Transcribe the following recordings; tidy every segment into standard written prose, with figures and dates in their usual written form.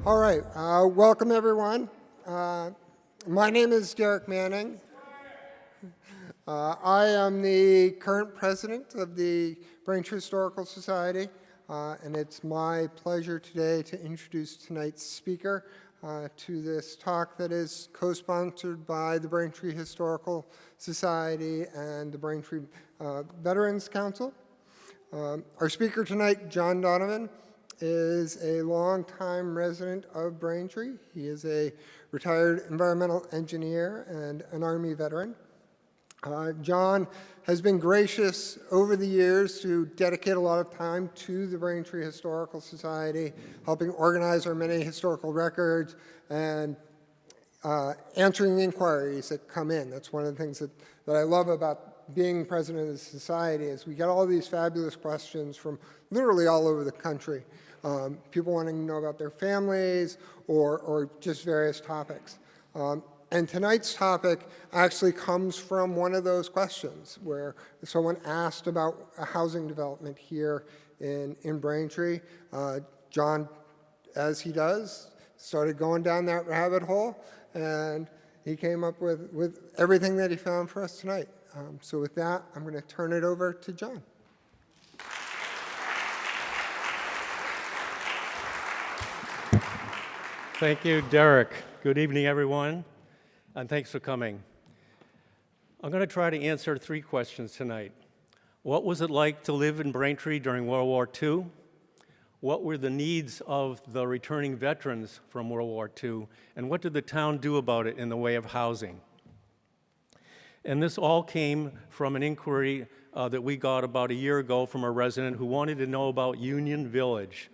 All right, welcome everyone. My name is Derek Manning. I am the current president of the Braintree Historical Society, and it's my pleasure today to introduce tonight's speaker to this talk that is co-sponsored by the Braintree Historical Society and the Braintree Veterans Council. Our speaker tonight, John Donovan, is a longtime resident of Braintree. He is a retired environmental engineer and an Army veteran. John has been gracious over the years to dedicate a lot of time to the Braintree Historical Society, helping organize our many historical records and answering inquiries that come in. That's one of the things that I love about being president of the society is we get all these fabulous questions from literally all over the country. People wanting to know about their families or just various topics. And tonight's topic actually comes from one of those questions where someone asked about a housing development here in Braintree. John, as he does, started going down that rabbit hole, and he came up with everything that he found for us tonight. So with that, I'm going to turn it over to John. Thank you, Derek. Good evening, everyone, and thanks for coming. I'm going to try to answer 3 questions tonight. What was it like to live in Braintree during World War II? What were the needs of the returning veterans from World War II? And what did the town do about it in the way of housing? And this all came from an inquiry that we got about a year ago from a resident who wanted to know about Union Village.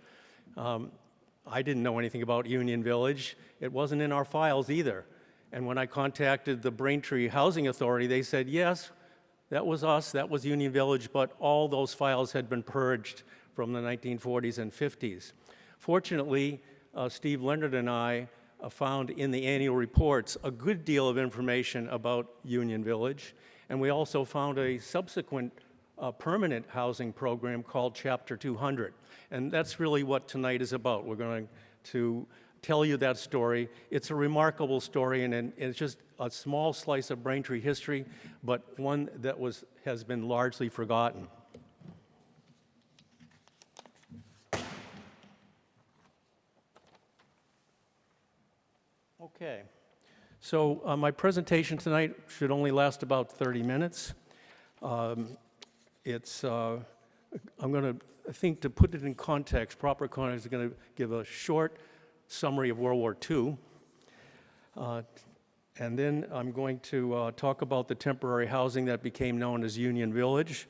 I didn't know anything about Union Village. It wasn't in our files either. And when I contacted the Braintree Housing Authority, they said, yes, that was us, that was Union Village, but all those files had been purged from the 1940s and 50s. Fortunately, Steve Leonard and I found in the annual reports a good deal of information about Union Village, and we also found a subsequent permanent housing program called Chapter 200. And that's really what tonight is about. We're going to tell you that story. It's a remarkable story, and it's just a small slice of Braintree history, but one that has been largely forgotten. Okay, so my presentation tonight should only last about 30 minutes. I'm going to, I think, to put it in context, proper context, I'm going to give a short summary of World War II. And then I'm going to talk about the temporary housing that became known as Union Village,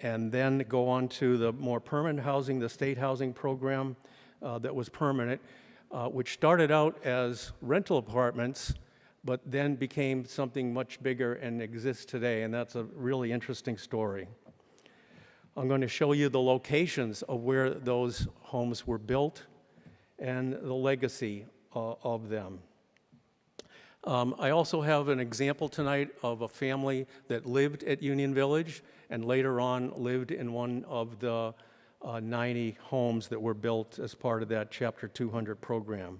and then go on to the more permanent housing, the state housing program that was permanent, which started out as rental apartments, but then became something much bigger and exists today, and that's a really interesting story. I'm going to show you the locations of where those homes were built and the legacy of them. I also have an example tonight of a family that lived at Union Village and later on lived in one of the 90 homes that were built as part of that Chapter 200 program.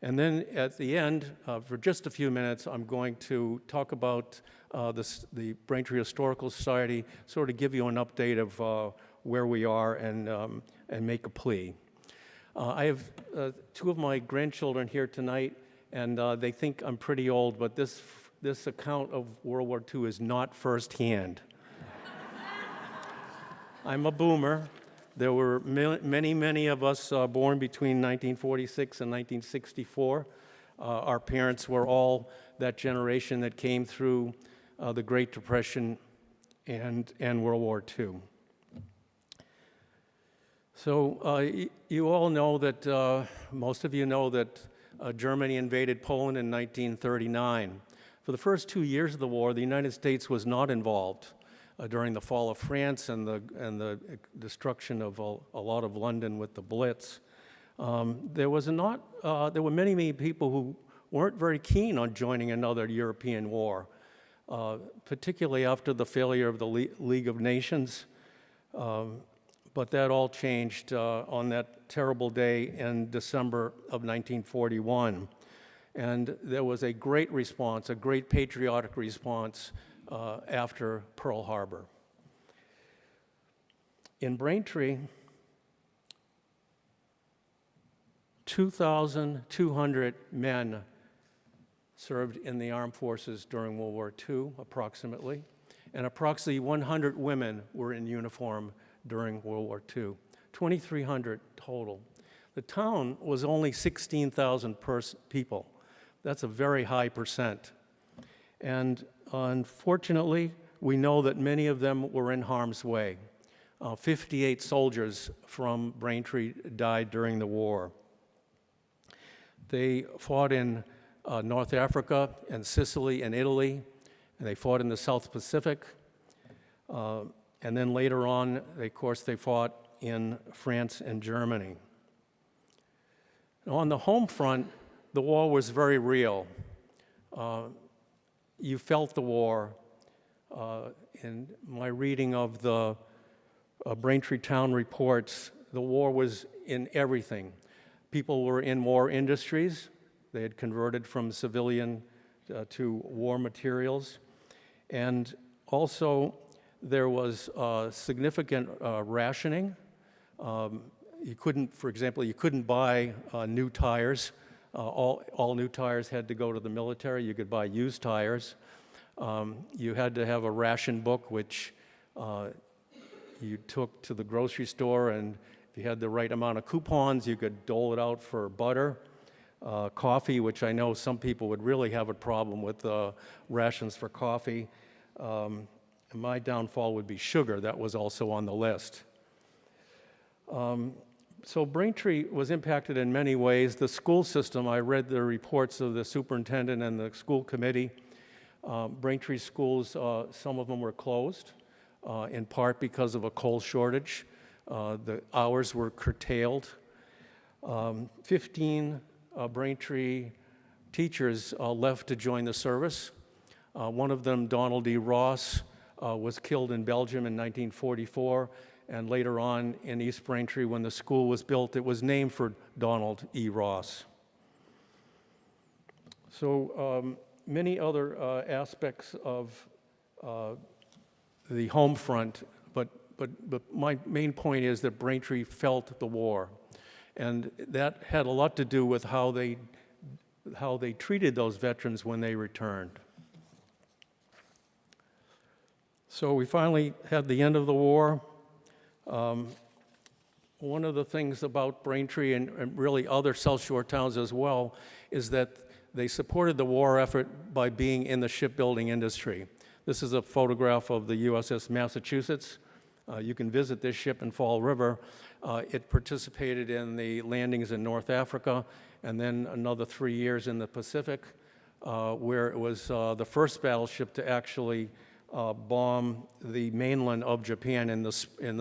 And then at the end, for just a few minutes, I'm going to talk about the Braintree Historical Society, sort of give you an update of where we are and make a plea. I have 2 of my grandchildren here tonight, and they think I'm pretty old, but this account of World War II is not firsthand. I'm a boomer. There were many of us born between 1946 and 1964. Our parents were all that generation that came through the Great Depression and World War II. So you all know that, most of you know that Germany invaded Poland in 1939. For the first 2 years of the war, the United States was not involved. During the fall of France and the destruction of a lot of London with the Blitz, there were many people who weren't very keen on joining another European war, particularly after the failure of the League of Nations. But that all changed on that terrible day in December of 1941. And there was a great response, a great patriotic response after Pearl Harbor. In Braintree, 2,200 men served in the armed forces during World War II, approximately, and approximately 100 women were in uniform during World War II, 2,300 total. The town was only 16,000 people. That's a very high percent. And unfortunately, we know that many of them were in harm's way. 58 soldiers from Braintree died during the war. They fought in North Africa and Sicily and Italy, and they fought in the South Pacific. And then later on, of course, they fought in France and Germany. On the home front, the war was very real. You felt the war. In my reading of the Braintree Town reports, the war was in everything. People were in war industries. They had converted from civilian to war materials. And also, there was significant rationing. You couldn't, for example, you couldn't buy new tires. All new tires had to go to the military. You could buy used tires. You had to have a ration book, which you took to the grocery store, and if you had the right amount of coupons, you could dole it out for butter. Coffee, which I know some people would really have a problem with rations for coffee. And my downfall would be sugar. That was also on the list. So Braintree was impacted in many ways. The school system, I read the reports of the superintendent and the school committee. Braintree schools, some of them were closed, in part because of a coal shortage. The hours were curtailed. 15 Braintree teachers left to join the service. One of them, Donald E. Ross, was killed in Belgium in 1944, and later on in East Braintree, when the school was built, it was named for Donald E. Ross. So many other aspects of the home front, but my main point is that Braintree felt the war, and that had a lot to do with how they treated those veterans when they returned. So we finally had the end of the war. One of the things about Braintree and really other South Shore towns as well is that they supported the war effort by being in the shipbuilding industry. This is a photograph of the USS Massachusetts. You can visit this ship in Fall River. It participated in the landings in North Africa and then another 3 years in the Pacific, where it was the first battleship to actually bomb the mainland of Japan in the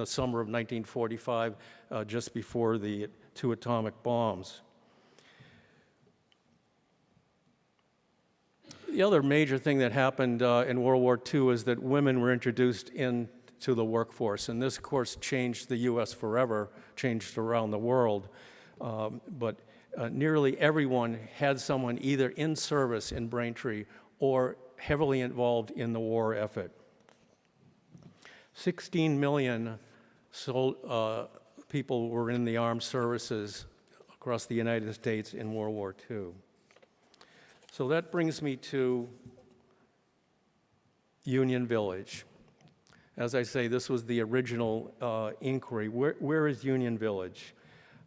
summer of 1945, just before the 2 atomic bombs. The other major thing that happened in World War II is that women were introduced into the workforce, and this, of course, changed the U.S. forever, changed around the world. But nearly everyone had someone either in service in Braintree or heavily involved in the war effort. 16 million people were in the armed services across the United States in World War II. So that brings me to Union Village. As I say, this was the original inquiry. Where is Union Village?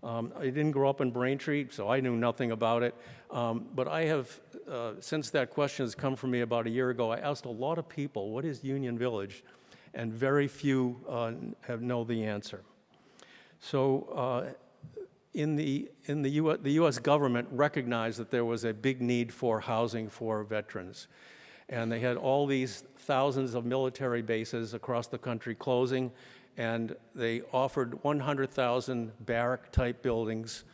I didn't grow up in Braintree, so I knew nothing about it. But I have, since that question has come from me about a year ago, I asked a lot of people, what is Union Village? And very few know the answer. So the U.S. government recognized that there was a big need for housing for veterans. And they had all these thousands of military bases across the country closing, and they offered 100,000 barrack-type buildings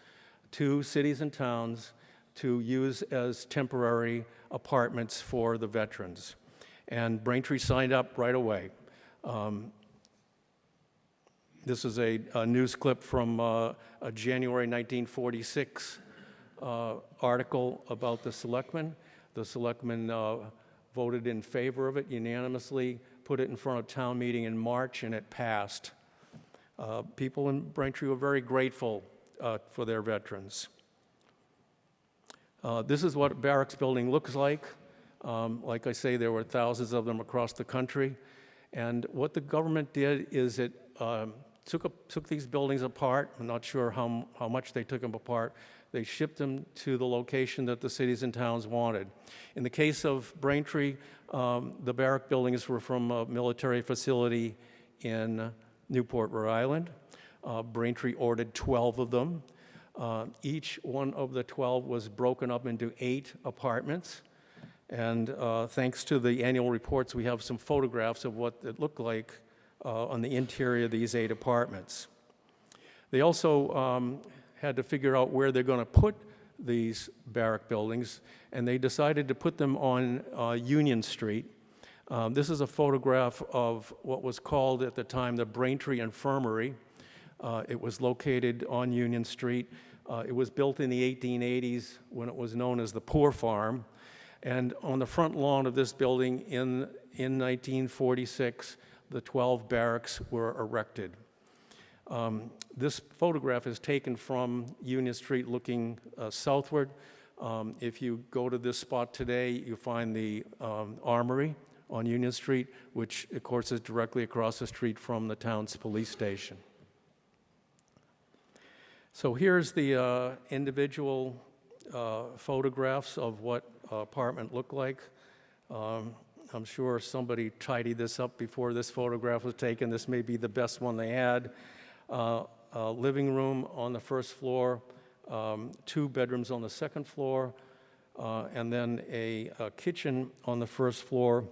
to cities and towns to use as temporary apartments for the veterans. And Braintree signed up right away. This is a news clip from a January 1946 article about the selectmen. The selectmen voted in favor of it unanimously, put it in front of town meeting in March, and it passed. People in Braintree were very grateful for their veterans. This is what a barracks building looks like. Like I say, there were thousands of them across the country. And what the government did is it took these buildings apart. I'm not sure how much they took them apart. They shipped them to the location that the cities and towns wanted. In the case of Braintree, the barrack buildings were from a military facility in Newport, Rhode Island. Braintree ordered 12 of them. Each one of the 12 was broken up into 8 apartments. And thanks to the annual reports, we have some photographs of what it looked like on the interior of these 8 apartments. They also had to figure out where they're going to put these barrack buildings, and they decided to put them on Union Street. This is a photograph of what was called at the time the Braintree Infirmary. It was located on Union Street. It was built in the 1880s when it was known as the Poor Farm. And on the front lawn of this building in 1946, the 12 barracks were erected. This photograph is taken from Union Street looking southward. If you go to this spot today, you find the Armory on Union Street, which of course is directly across the street from the town's police station. So here's the individual photographs of what apartment looked like. I'm sure somebody tidied this up before this photograph was taken. This may be the best one they had. A living room on the first floor, 2 bedrooms on the second floor, and then a kitchen on the first floor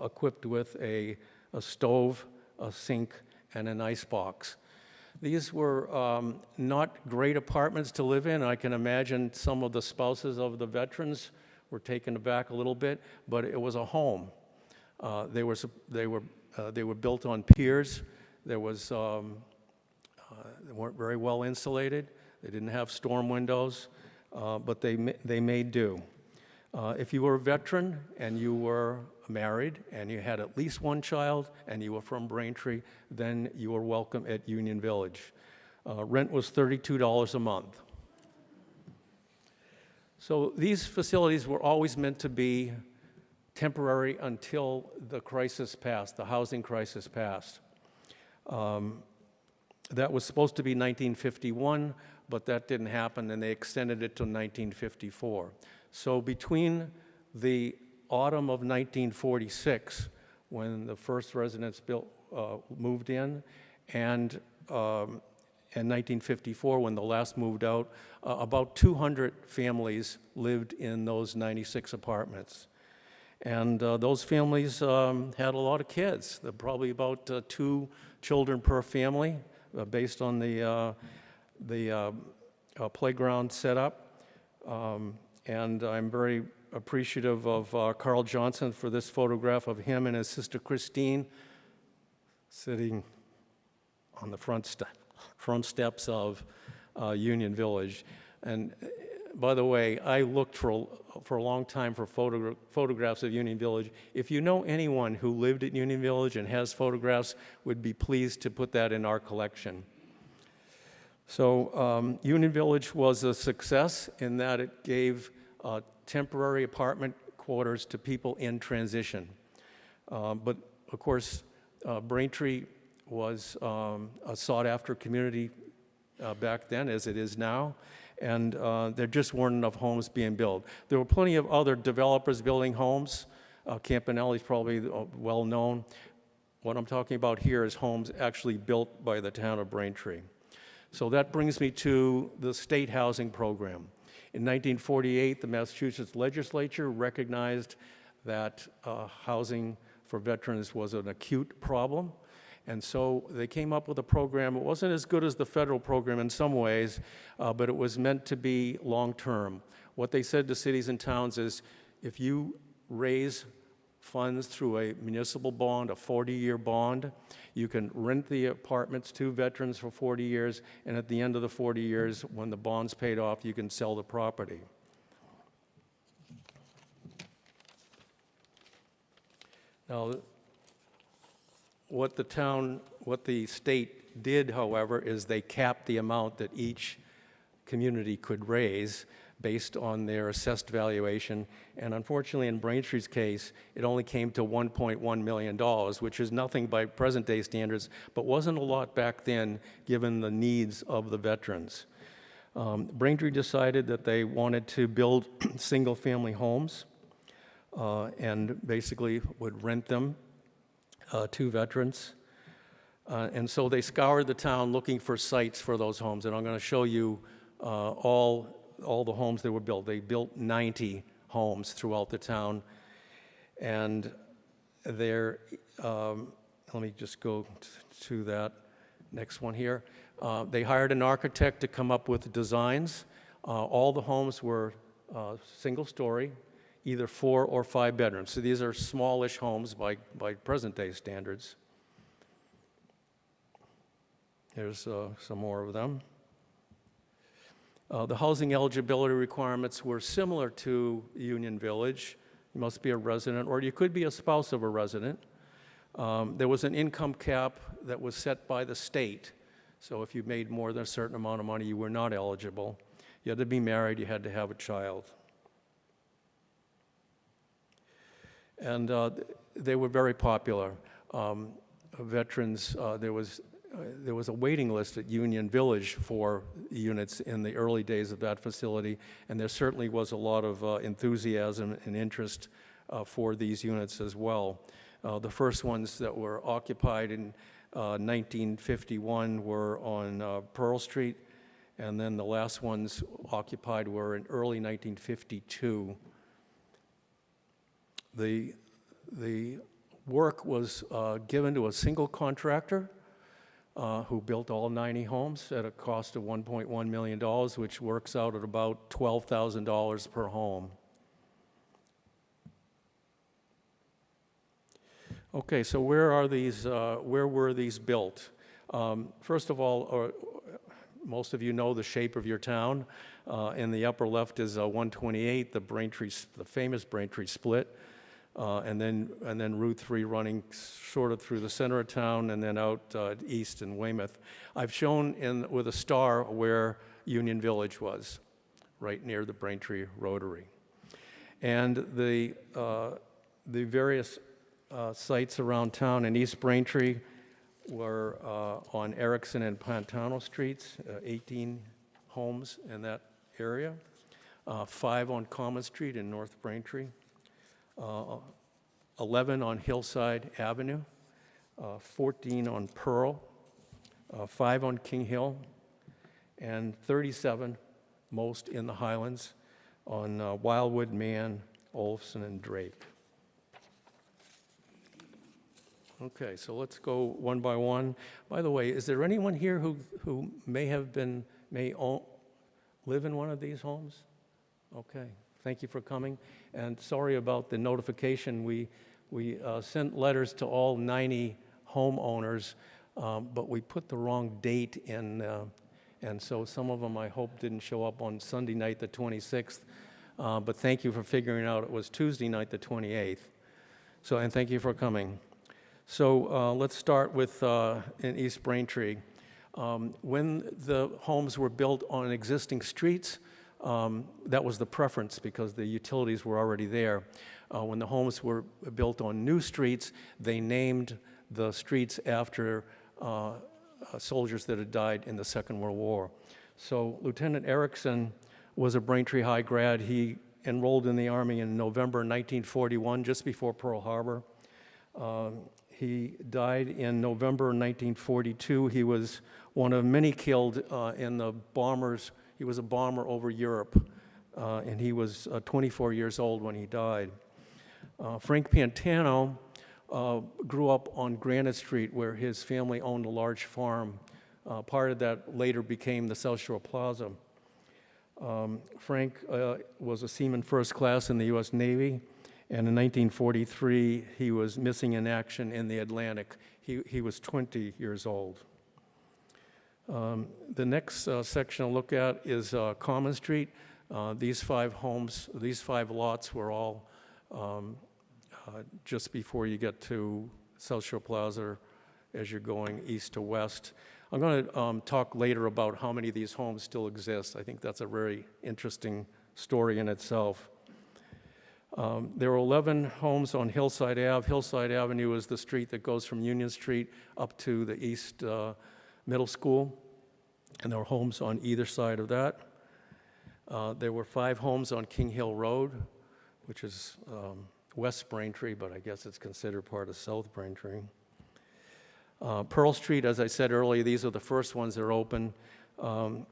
equipped with a stove, a sink, and an icebox. These were not great apartments to live in. I can imagine some of the spouses of the veterans were taken aback a little bit, but it was a home. They were built on piers. They weren't very well insulated. They didn't have storm windows, but they made do. If you were a veteran and you were married and you had at least 1 child and you were from Braintree, then you were welcome at Union Village. Rent was $32 a month. So these facilities were always meant to be temporary until the crisis passed, the housing crisis passed. That was supposed to be 1951, but that didn't happen, and they extended it to 1954. So between the autumn of 1946, when the first residents moved in, and 1954, when the last moved out, about 200 families lived in those 96 apartments. And those families had a lot of kids. There were probably about 2 children per family, based on the playground setup. And I'm very appreciative of Carl Johnson for this photograph of him and his sister Christine sitting on the front steps of Union Village. And by the way, I looked for a long time for photographs of Union Village. If you know anyone who lived at Union Village and has photographs, would be pleased to put that in our collection. So Union Village was a success in that it gave temporary apartment quarters to people in transition. But of course, Braintree was a sought-after community back then, as it is now, and there just weren't enough homes being built. There were plenty of other developers building homes. Campanelli is probably well known. What I'm talking about here is homes actually built by the town of Braintree. So that brings me to the state housing program. In 1948, the Massachusetts legislature recognized that housing for veterans was an acute problem. And so they came up with a program. It wasn't as good as the federal program in some ways, but it was meant to be long-term. What they said to cities and towns is, if you raise funds through a municipal bond, a 40-year bond. You can rent the apartments to veterans for 40 years, and at the end of the 40 years, when the bond's paid off, you can sell the property. Now, what the state did, however, is they capped the amount that each community could raise based on their assessed valuation. And unfortunately, in Braintree's case, it only came to $1.1 million, which is nothing by present-day standards, but wasn't a lot back then, given the needs of the veterans. Braintree decided that they wanted to build single-family homes and basically would rent them to veterans. And so they scoured the town looking for sites for those homes, and I'm going to show you all the homes that were built. They built 90 homes throughout the town, and let me just go to that next one here. They hired an architect to come up with designs. All the homes were single-story, either 4 or 5 bedrooms. So these are smallish homes by present-day standards. Here's some more of them. The housing eligibility requirements were similar to Union Village. You must be a resident, or you could be a spouse of a resident. There was an income cap that was set by the state. So if you made more than a certain amount of money, you were not eligible. You had to be married, you had to have a child. And they were very popular. Veterans, there was a waiting list at Union Village for units in the early days of that facility, and there certainly was a lot of enthusiasm and interest for these units as well. The first ones that were occupied in 1951 were on Pearl Street, and then the last ones occupied were in early 1952. The work was given to a single contractor who built all 90 homes at a cost of $1.1 million, which works out at about $12,000 per home. Okay, so where were these built? First of all, most of you know the shape of your town. In the upper left is 128, the famous Braintree split. And then Route 3 running sort of through the center of town and then out east in Weymouth. I've shown with a star where Union Village was, right near the Braintree Rotary. And the various sites around town in East Braintree were on Erickson and Pantano Streets, 18 homes in that area, 5 on Common Street in North Braintree, 11 on Hillside Avenue, 14 on Pearl, 5 on King Hill, and 37, most in the Highlands, on Wildwood, Mann, Olson, and Drake. Okay, so let's go one by one. By the way, is there anyone here who may live in one of these homes? Okay, thank you for coming. And sorry about the notification. We sent letters to all 90 homeowners, but we put the wrong date in, and so some of them, I hope, didn't show up on Sunday night, the 26th. But thank you for figuring out it was Tuesday night, the 28th. And thank you for coming. So let's start with in East Braintree. When the homes were built on existing streets, that was the preference because the utilities were already there. When the homes were built on new streets, they named the streets after soldiers that had died in the Second World War. So Lieutenant Erickson was a Braintree High grad. He enrolled in the Army in November 1941, just before Pearl Harbor. He died in November 1942. He was one of many killed in the bombers. He was a bomber over Europe, and he was 24 years old when he died. Frank Pantano grew up on Granite Street, where his family owned a large farm. Part of that later became the South Shore Plaza. Frank was a seaman first class in the U.S. Navy, And in 1943, he was missing in action in the Atlantic. He was 20 years old. The next section I'll look at is Common Street. These 5 homes, these 5 lots were all just before you get to South Shore Plaza as you're going east to west. I'm going to talk later about how many of these homes still exist. I think that's a very interesting story in itself. There were 11 homes on Hillside Ave. Hillside Avenue is the street that goes from Union Street up to the East Middle School, and there were homes on either side of that. There were 5 homes on King Hill Road, which is West Braintree, but I guess it's considered part of South Braintree. Pearl Street, as I said earlier, these are the first ones that are open.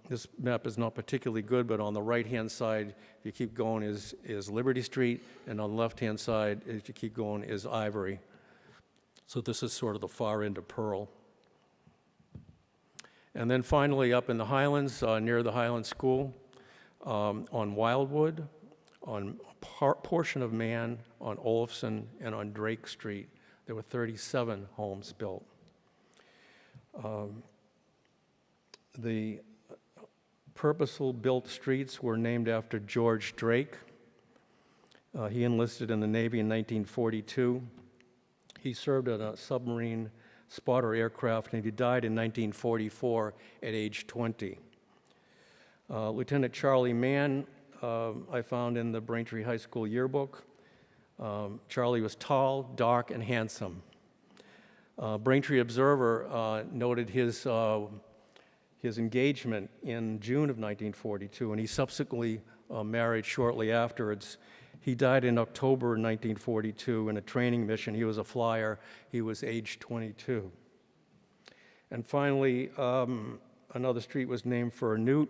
This map is not particularly good, but on the right-hand side, if you keep going, is Liberty Street, and on the left-hand side, if you keep going, is Ivory. So this is sort of the far end of Pearl. And then finally, up in the Highlands, near the Highland School, on Wildwood, on a portion of Man, on Olafson, and on Drake Street, there were 37 homes built. The purposeful built streets were named after George Drake. He enlisted in the Navy in 1942. He served on a submarine spotter aircraft, and he died in 1944 at age 20. Lieutenant Charlie Mann, I found in the Braintree High School yearbook. Charlie was tall, dark, and handsome. Braintree Observer noted his engagement in June of 1942, and he subsequently married shortly afterwards. He died in October 1942 in a training mission. He was a flyer. He was age 22. And finally, another street was named for Newt.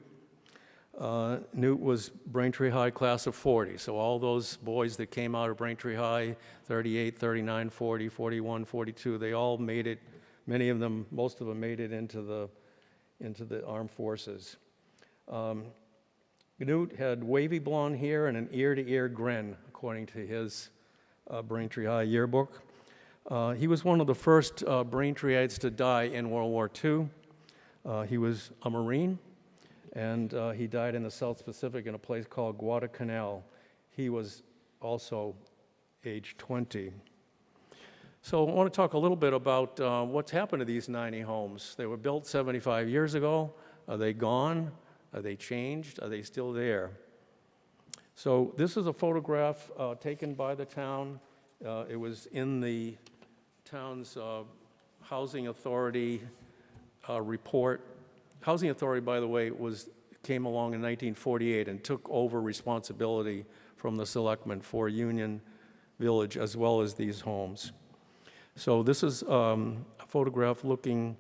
Newt was Braintree High class of 40, so all those boys that came out of Braintree High, 38, 39, 40, 41, 42, they all made it, many of them, most of them made it into the armed forces. Newt had wavy blonde hair and an ear-to-ear grin, according to his Braintree High yearbook. He was one of the first Braintreeites to die in World War II. He was a Marine, and he died in the South Pacific in a place called Guadalcanal. He was also age 20. So I want to talk a little bit about what's happened to these 90 homes. They were built 75 years ago. Are they gone? Are they changed? Are they still there? So this is a photograph taken by the town. It was in the town's Housing Authority report. Housing Authority, by the way, came along in 1948 and took over responsibility from the selectmen for Union Village as well as these homes. So this is a photograph looking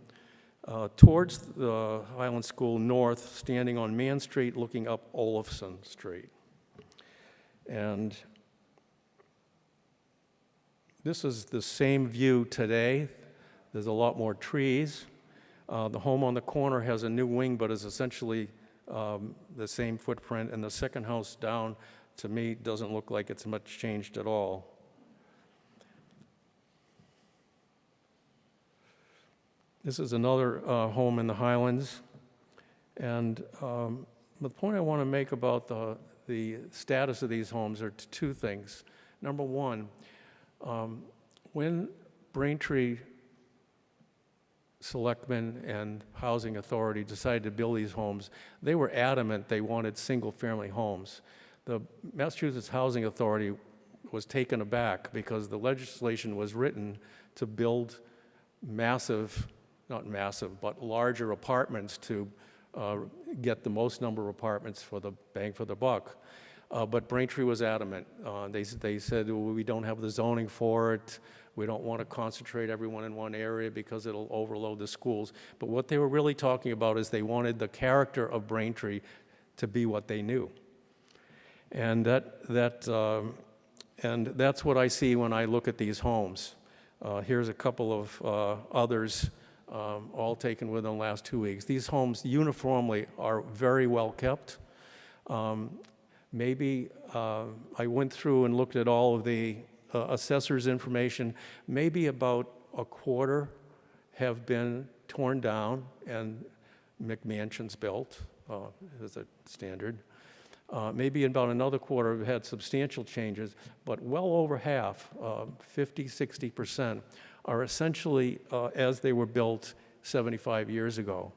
towards the Highland School north, standing on Man Street, looking up Olafson Street. And this is the same view today. There's a lot more trees. The home on the corner has a new wing, but is essentially the same footprint. And the second house down, to me, doesn't look like it's much changed at all. This is another home in the Highlands. And the point I want to make about the status of these homes are two things. Number one, when Braintree Selectmen and Housing Authority decided to build these homes, they were adamant they wanted single-family homes. The Massachusetts Housing Authority was taken aback because the legislation was written to build massive, not massive, but larger apartments to get the most number of apartments for the bang for the buck. But Braintree was adamant. They said, well, we don't have the zoning for it. We don't want to concentrate everyone in one area because it'll overload the schools. But what they were really talking about is they wanted the character of Braintree to be what they knew. And that's what I see when I look at these homes. Here's a couple of others, all taken within the last 2 weeks. These homes uniformly are very well kept. Maybe I went through and looked at all of the assessor's information. Maybe about a quarter have been torn down and McMansions built as a standard. Maybe about another quarter have had substantial changes, but well over half, 50, 60%, are essentially as they were built 75 years ago.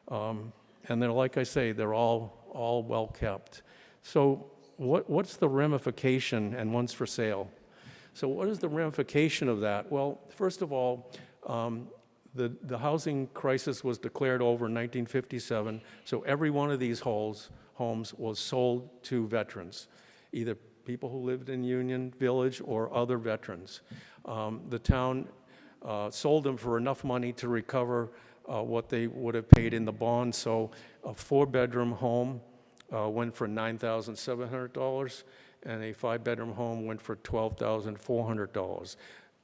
And they're, like I say, they're all well kept. So what's the ramification, and one's for sale? So what is the ramification of that? Well, first of all, the housing crisis was declared over in 1957, so every one of these homes was sold to veterans, either people who lived in Union Village or other veterans. The town sold them for enough money to recover what they would have paid in the bond, so a 4-bedroom home went for $9,700, and a 5-bedroom home went for $12,400.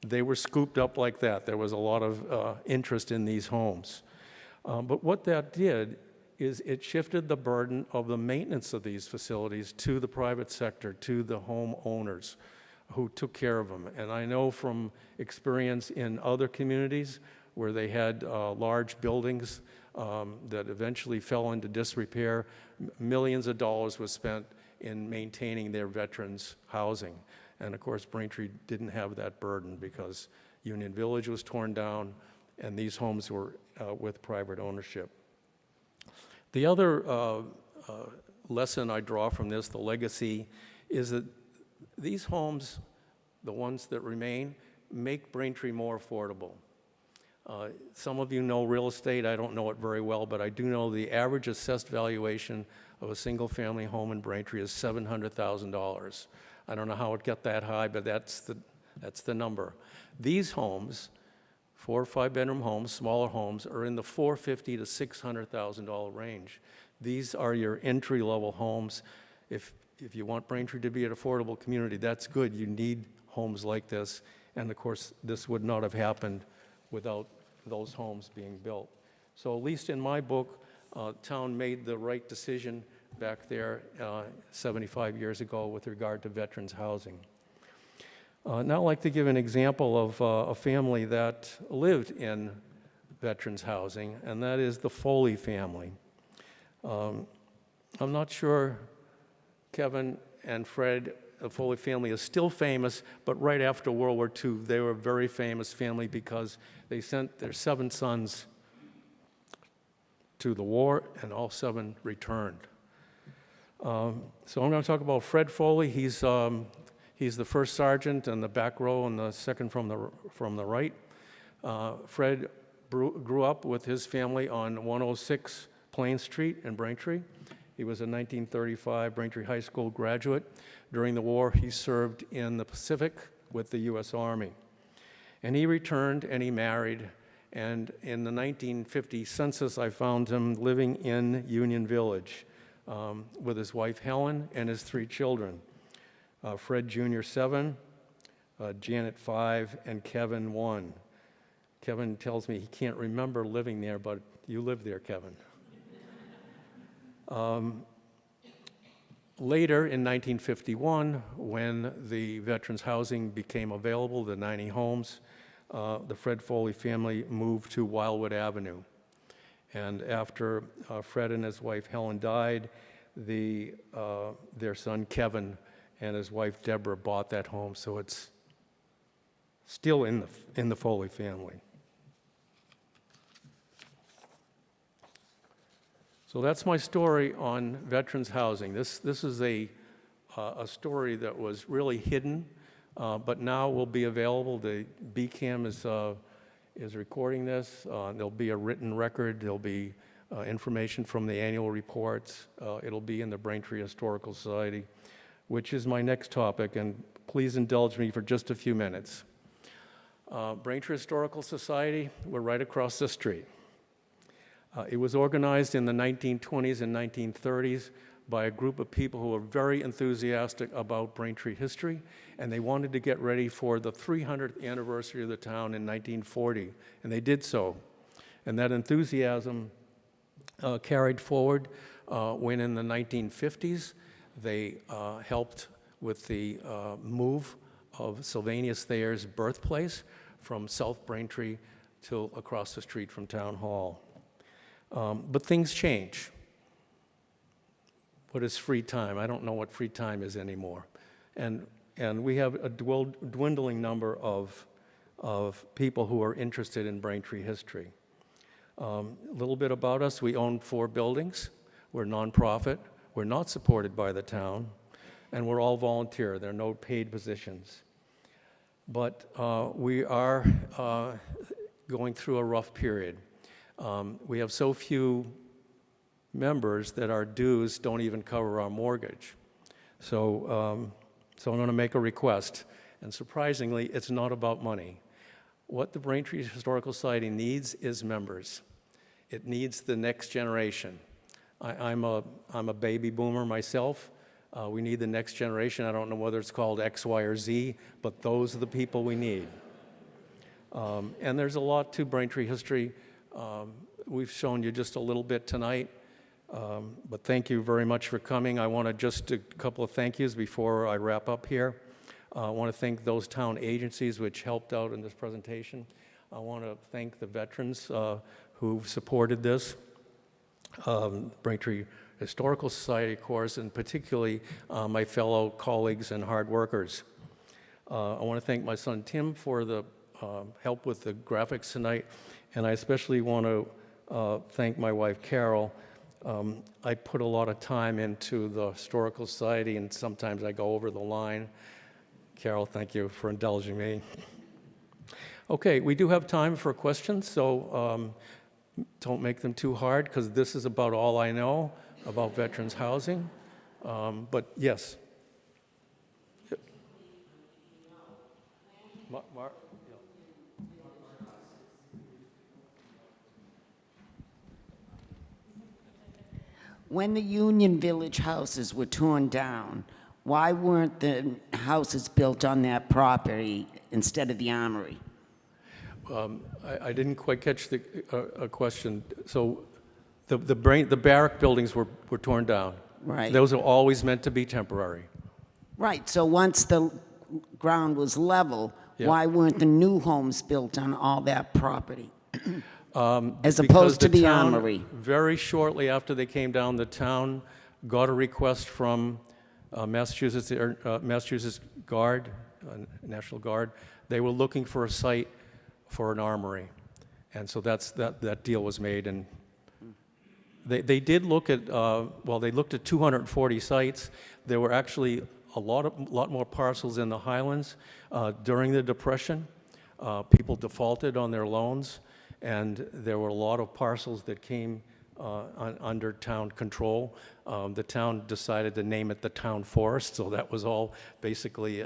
They were scooped up like that. There was a lot of interest in these homes. But what that did is it shifted the burden of the maintenance of these facilities to the private sector, to the homeowners who took care of them. And I know from experience in other communities where they had large buildings that eventually fell into disrepair, millions of dollars was spent in maintaining their veterans' housing. And of course, Braintree didn't have that burden because Union Village was torn down and these homes were with private ownership. The other lesson I draw from this, the legacy, is that these homes, the ones that remain, make Braintree more affordable. Some of you know real estate. I don't know it very well, but I do know the average assessed valuation of a single-family home in Braintree is $700,000. I don't know how it got that high, but that's the number. These homes, 4 or 5-bedroom homes, smaller homes, are in the $450,000 to $600,000 range. These are your entry-level homes. If you want Braintree to be an affordable community, that's good. You need homes like this, and of course, this would not have happened without those homes being built. So at least in my book, town made the right decision back there 75 years ago with regard to veterans housing. Now I'd like to give an example of a family that lived in veterans housing, and that is the Foley family. I'm not sure Kevin and Fred, the Foley family, is still famous, but right after World War II, they were a very famous family because they sent their 7 sons to the war, and all 7 returned. So I'm going to talk about Fred Foley. He's the first sergeant in the back row and the second from the right. Fred grew up with his family on 106 Plain Street in Braintree. He was a 1935 Braintree High School graduate. During the war, he served in the Pacific with the U.S. Army. And he returned and he married. And in the 1950 census, I found him living in Union Village with his wife Helen and his 3 children. Fred Jr. 7, Janet 5, and Kevin 1. Kevin tells me he can't remember living there, but you lived there, Kevin. Later in 1951, when the veterans housing became available, the 90 homes, the Fred Foley family moved to Wildwood Avenue. And after Fred and his wife Helen died, their son Kevin and his wife Deborah bought that home, so it's still in the Foley family. So that's my story on veterans housing. This is a story that was really hidden, but now will be available. The BCAM is recording this. There'll be a written record. There'll be information from the annual reports. It'll be in the Braintree Historical Society, which is my next topic, and please indulge me for just a few minutes. Braintree Historical Society, we're right across the street. It was organized in the 1920s and 1930s by a group of people who were very enthusiastic about Braintree history, and they wanted to get ready for the 300th anniversary of the town in 1940, and they did so. And that enthusiasm carried forward when in the 1950s, They helped with the move of Sylvanus Thayer's birthplace from South Braintree till across the street from Town Hall. But things change. What is free time? I don't know what free time is anymore. And we have a dwindling number of people who are interested in Braintree history. A little bit about us: we own 4 buildings. We're nonprofit. We're not supported by the town, and we're all volunteer. There are no paid positions. But we are going through a rough period. We have so few members that our dues don't even cover our mortgage. So I'm going to make a request, and surprisingly, it's not about money. What the Braintree Historical Society needs is members. It needs the next generation. I'm a baby boomer myself. We need the next generation. I don't know whether it's called X, Y, or Z, but those are the people we need. And there's a lot to Braintree history. We've shown you just a little bit tonight, but thank you very much for coming. I want to just a couple of thank yous before I wrap up here. I want to thank those town agencies which helped out in this presentation. I want to thank the veterans who supported this. Braintree Historical Society, of course, and particularly my fellow colleagues and hard workers. I want to thank my son Tim for the help with the graphics tonight, and I especially want to thank my wife Carol. I put a lot of time into the Historical Society, and sometimes I go over the line. Carol, thank you for indulging me. Okay, we do have time for questions, so don't make them too hard, because this is about all I know about veterans housing. But yes. Mark? When the Union Village houses were torn down, why weren't the houses built on that property instead of the armory? I didn't quite catch the question. So the barrack buildings were torn down. Right. Those are always meant to be temporary. Right, so once the ground was level, Yeah. why weren't the new homes built on all that property? As Because opposed to the town, armory? very shortly after they came down, the town got a request from Massachusetts Guard, National Guard. They were looking for a site for an armory, and so that deal was made. And they did look at they looked at 240 sites. There were actually a lot more parcels in the Highlands during the Depression. People defaulted on their loans, and there were a lot of parcels that came under town control. The town decided to name it the town forest, so that was all basically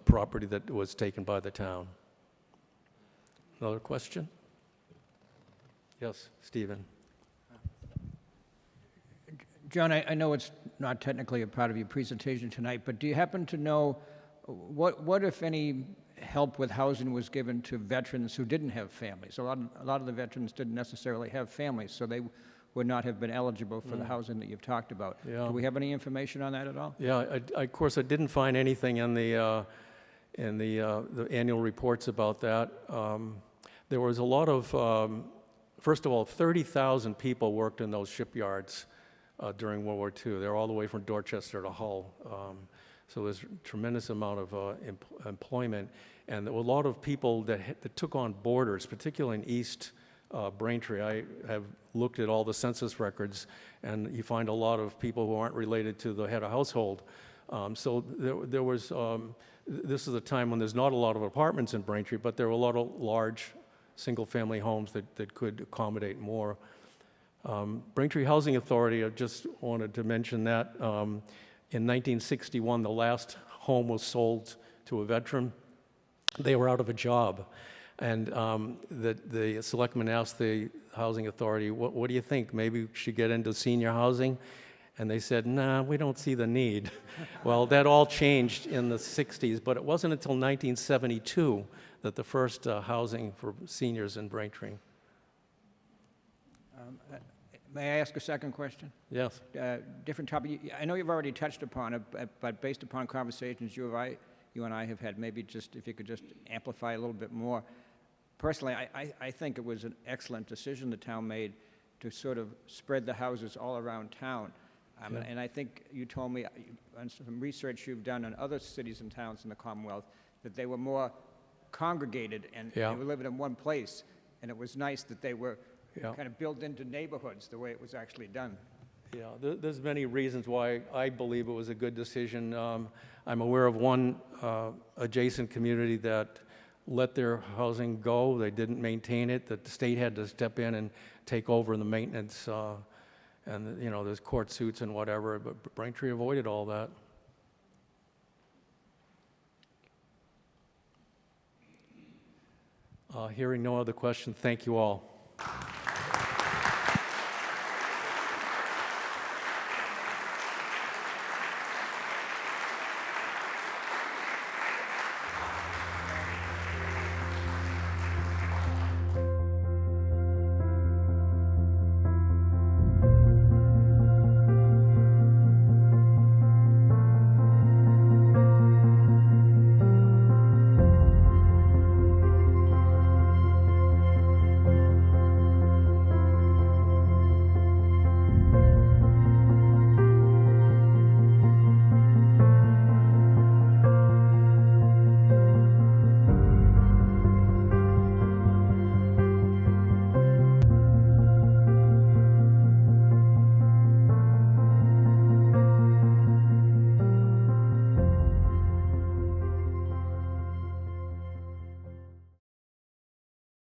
property that was taken by the town. Another question? Yes, Stephen. John, I know it's not technically a part of your presentation tonight, but do you happen to know what if any, help with housing was given to veterans who didn't have families? A lot of the veterans didn't necessarily have families, so they would not have been eligible for the housing that you've talked about. Yeah. Do we have any information on that at all? Yeah, of course, I didn't find anything in the annual reports about that. There was a lot of, first of all, 30,000 people worked in those shipyards during World War II. They're all the way from Dorchester to Hull. So there's a tremendous amount of employment. And there were a lot of people that took on boarders, particularly in East Braintree. I have looked at all the census records, and you find a lot of people who aren't related to the head of household. So there was, this is a time when there's not a lot of apartments in Braintree, but there were a lot of large single-family homes that could accommodate more. Braintree Housing Authority, I just wanted to mention that. In 1961, the last home was sold to a veteran. They were out of a job. And the selectmen asked the Housing Authority, what do you think? Maybe we should get into senior housing? And they said, nah, we don't see the need. Well, that all changed in the 60s, but it wasn't until 1972 that the first housing for seniors in Braintree. May I ask a second question? Yes. Different topic. I know you've already touched upon it, but based upon conversations you and I have had, maybe just if you could just amplify a little bit more. Personally, I think it was an excellent decision the town made to sort of spread the houses all around town. And I think you told me, on some research you've done in other cities and towns in the Commonwealth, that they were more congregated and they were living in one place. And it was nice that they were kind of built into neighborhoods the way it was actually done. Yeah, there's many reasons why I believe it was a good decision. I'm aware of one adjacent community that let their housing go. They didn't maintain it, that the state had to step in and take over the maintenance. And, you know, there's court suits and whatever, but Braintree avoided all that. Hearing no other questions, thank you all.